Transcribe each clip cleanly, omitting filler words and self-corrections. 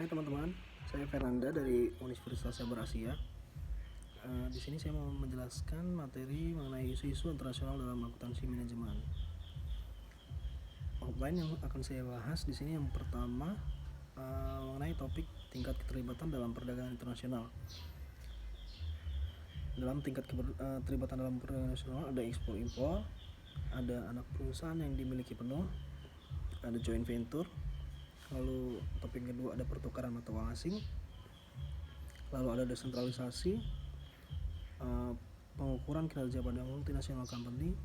Hai teman-teman, saya Fernanda dari Universitas Sabar Asia. Di sini saya mau menjelaskan materi mengenai isu-isu internasional dalam akuntansi manajemen. Outline yang akan saya bahas di sini yang pertama mengenai topik tingkat keterlibatan dalam perdagangan internasional. Dalam tingkat keterlibatan dalam perdagangan internasional ada ekspor impor, ada anak perusahaan yang dimiliki penuh, ada joint venture. Lalu topik kedua ada pertukaran mata uang asing, lalu ada desentralisasi, pengukuran kinerja pada multinational company,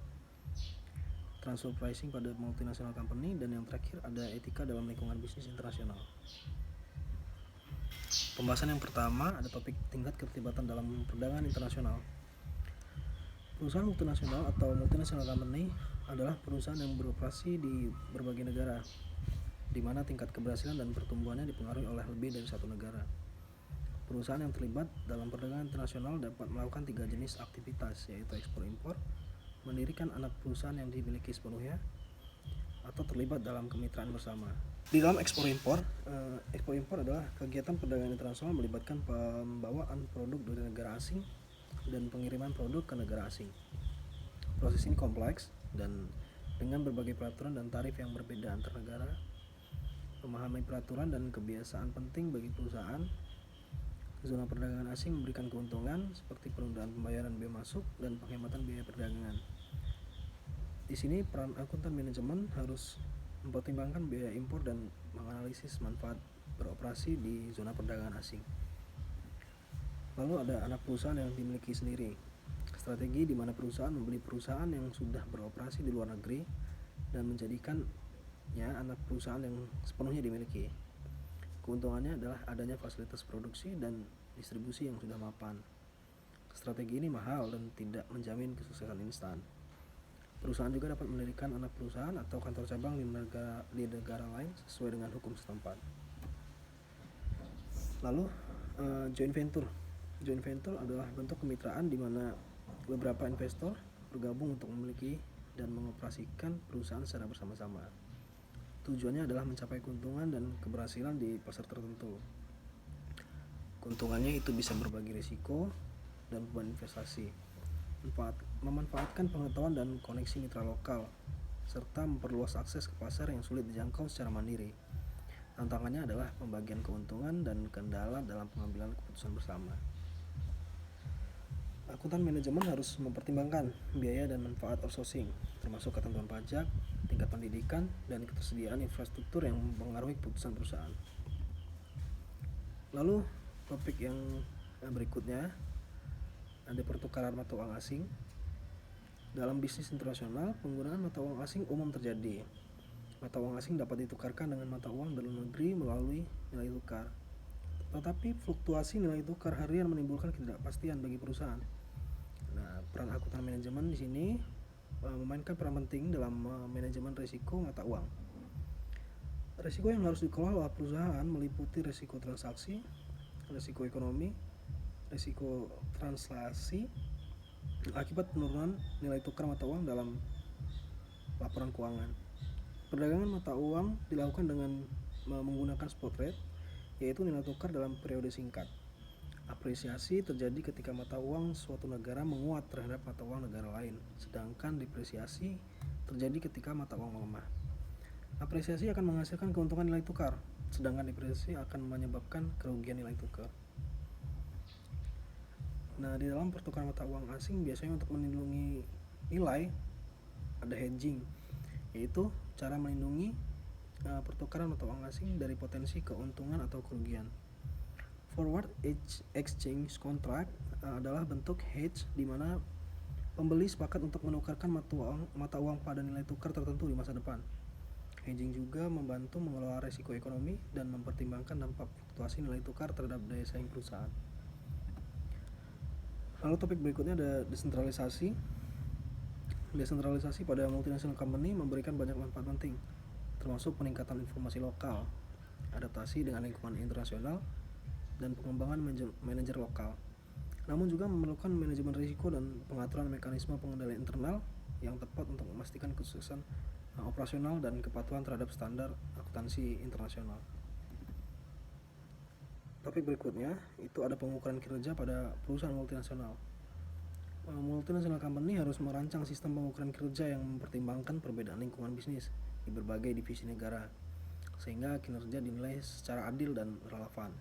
transfer pricing pada multinational company, dan yang terakhir ada etika dalam lingkungan bisnis internasional. Pembahasan yang pertama ada topik tingkat keterlibatan dalam perdagangan internasional. Perusahaan multinasional atau multinational company adalah perusahaan yang beroperasi di berbagai negara, di mana tingkat keberhasilan dan pertumbuhannya dipengaruhi oleh lebih dari satu negara. Perusahaan yang terlibat dalam perdagangan internasional dapat melakukan 3 jenis aktivitas, yaitu ekspor impor, mendirikan anak perusahaan yang dimiliki sepenuhnya, atau terlibat dalam kemitraan bersama. Di dalam ekspor impor adalah kegiatan perdagangan internasional melibatkan pembawaan produk dari negara asing dan pengiriman produk ke negara asing. Proses ini kompleks dan dengan berbagai peraturan dan tarif yang berbeda antar negara. Memahami peraturan dan kebiasaan penting bagi perusahaan. Zona perdagangan asing memberikan keuntungan seperti penundaan pembayaran biaya masuk dan penghematan biaya perdagangan. Di sini peran akuntan manajemen harus mempertimbangkan biaya impor dan menganalisis manfaat beroperasi di zona perdagangan asing. Lalu ada anak perusahaan yang dimiliki sendiri. Strategi di mana perusahaan membeli perusahaan yang sudah beroperasi di luar negeri dan menjadikannya anak perusahaan yang sepenuhnya dimiliki. Keuntungannya adalah adanya fasilitas produksi dan distribusi yang sudah mapan. Strategi ini mahal dan tidak menjamin kesuksesan instan. Perusahaan juga dapat mendirikan anak perusahaan atau kantor cabang di negara lain sesuai dengan hukum setempat. Lalu joint venture. Joint venture adalah bentuk kemitraan di mana beberapa investor bergabung untuk memiliki dan mengoperasikan perusahaan secara bersama-sama. Tujuannya adalah mencapai keuntungan dan keberhasilan di pasar tertentu. Keuntungannya itu bisa berbagi risiko dan beban investasi, memanfaatkan pengetahuan dan koneksi mitra lokal, serta memperluas akses ke pasar yang sulit dijangkau secara mandiri. Tantangannya adalah pembagian keuntungan dan kendala dalam pengambilan keputusan bersama. Akuntan manajemen harus mempertimbangkan biaya dan manfaat outsourcing, termasuk ketentuan pajak, tingkat pendidikan, dan ketersediaan infrastruktur yang mempengaruhi keputusan perusahaan. Lalu topik yang berikutnya ada pertukaran mata uang asing. Dalam bisnis internasional, penggunaan mata uang asing umum terjadi. Mata uang asing dapat ditukarkan dengan mata uang dalam negeri melalui nilai tukar. Tetapi fluktuasi nilai tukar harian menimbulkan ketidakpastian bagi perusahaan. Nah, peran akuntan manajemen di sini memainkan peran penting dalam manajemen risiko mata uang. Risiko yang harus dikelola oleh perusahaan meliputi risiko transaksi, risiko ekonomi, risiko translasi akibat penurunan nilai tukar mata uang dalam laporan keuangan. Perdagangan mata uang dilakukan dengan menggunakan spot rate, yaitu nilai tukar dalam periode singkat. Apresiasi terjadi ketika mata uang suatu negara menguat terhadap mata uang negara lain, sedangkan depresiasi terjadi ketika mata uang melemah. Apresiasi akan menghasilkan keuntungan nilai tukar, sedangkan depresiasi akan menyebabkan kerugian nilai tukar. Nah, di dalam pertukaran mata uang asing biasanya untuk melindungi nilai ada hedging, yaitu cara melindungi pertukaran mata uang asing dari potensi keuntungan atau kerugian. Forward exchange contract adalah bentuk hedge di mana pembeli sepakat untuk menukarkan mata uang pada nilai tukar tertentu di masa depan. Hedging juga membantu mengelola risiko ekonomi dan mempertimbangkan dampak fluktuasi nilai tukar terhadap daya saing perusahaan. Lalu topik berikutnya ada desentralisasi. Desentralisasi pada multinational company memberikan banyak manfaat penting, termasuk peningkatan informasi lokal, adaptasi dengan lingkungan internasional, dan pengembangan manajer lokal. Namun juga memerlukan manajemen risiko dan pengaturan mekanisme pengendalian internal yang tepat untuk memastikan kesuksesan operasional dan kepatuhan terhadap standar akuntansi internasional. Topik berikutnya itu ada pengukuran kinerja pada perusahaan multinasional. Multinational company harus merancang sistem pengukuran kinerja yang mempertimbangkan perbedaan lingkungan bisnis di berbagai divisi negara, sehingga kinerja dinilai secara adil dan relevan.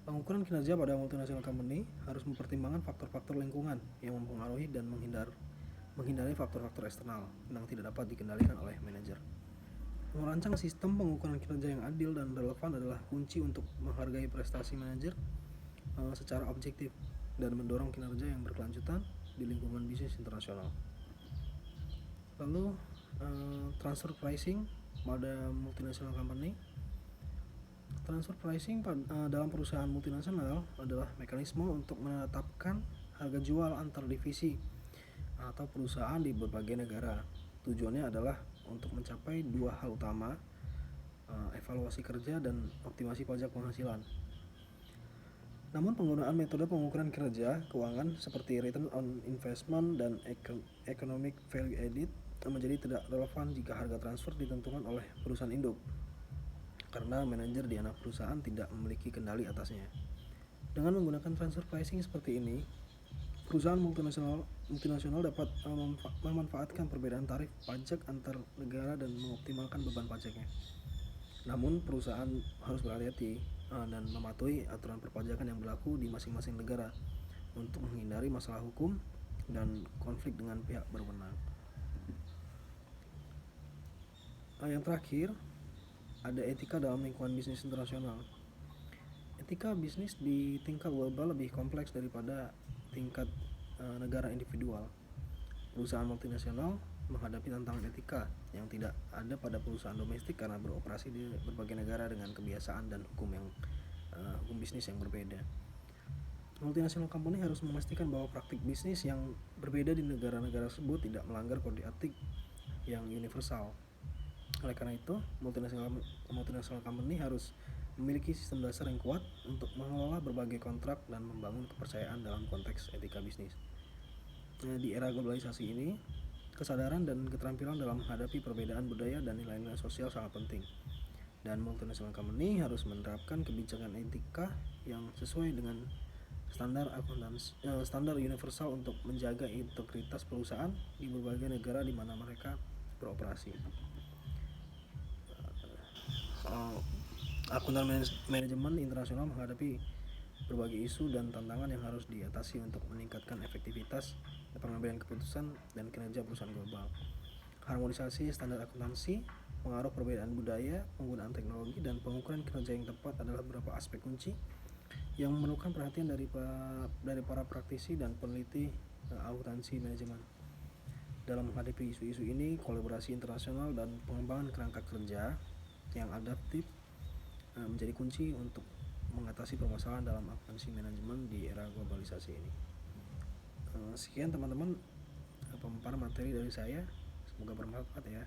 Pengukuran kinerja pada multinational company harus mempertimbangkan faktor-faktor lingkungan yang mempengaruhi dan menghindari faktor-faktor eksternal yang tidak dapat dikendalikan oleh manajer. Merancang sistem pengukuran kinerja yang adil dan relevan adalah kunci untuk menghargai prestasi manajer secara objektif dan mendorong kinerja yang berkelanjutan di lingkungan bisnis internasional. Lalu transfer pricing pada multinational company. Transfer pricing dalam perusahaan multinasional adalah mekanisme untuk menetapkan harga jual antar divisi atau perusahaan di berbagai negara. Tujuannya adalah untuk mencapai dua hal utama, evaluasi kerja dan optimasi pajak penghasilan. Namun penggunaan metode pengukuran kinerja keuangan seperti return on investment dan economic value added menjadi tidak relevan jika harga transfer ditentukan oleh perusahaan induk, karena manajer di anak perusahaan tidak memiliki kendali atasnya. Dengan menggunakan transfer pricing seperti ini, perusahaan multinasional dapat memanfaatkan perbedaan tarif pajak antar negara dan mengoptimalkan beban pajaknya. Namun perusahaan harus berhati-hati dan mematuhi aturan perpajakan yang berlaku di masing-masing negara untuk menghindari masalah hukum dan konflik dengan pihak berwenang. Yang terakhir, ada etika dalam lingkungan bisnis internasional. Etika bisnis di tingkat global lebih kompleks daripada tingkat negara individual. Perusahaan multinasional menghadapi tantangan etika yang tidak ada pada perusahaan domestik karena beroperasi di berbagai negara dengan kebiasaan dan hukum bisnis yang berbeda. Multinational company harus memastikan bahwa praktik bisnis yang berbeda di negara-negara tersebut tidak melanggar kode etik yang universal. Oleh karena itu, multinational company harus memiliki sistem dasar yang kuat untuk mengelola berbagai kontrak dan membangun kepercayaan dalam konteks etika bisnis. Di era globalisasi ini, kesadaran dan keterampilan dalam menghadapi perbedaan budaya dan nilai-nilai sosial sangat penting. Dan multinational company harus menerapkan kebijakan etika yang sesuai dengan standar universal untuk menjaga integritas perusahaan di berbagai negara di mana mereka beroperasi. Akuntan manajemen internasional menghadapi berbagai isu dan tantangan yang harus diatasi untuk meningkatkan efektivitas pengambilan keputusan dan kinerja perusahaan global. Harmonisasi standar akuntansi, pengaruh perbedaan budaya, penggunaan teknologi, dan pengukuran kinerja yang tepat adalah beberapa aspek kunci yang memerlukan perhatian dari para praktisi dan peneliti akuntansi manajemen. Dalam menghadapi isu-isu ini, kolaborasi internasional dan pengembangan kerangka kerja yang adaptif menjadi kunci untuk mengatasi permasalahan dalam akuntansi manajemen di era globalisasi ini. Sekian teman-teman pemaparan materi dari saya, semoga bermanfaat ya.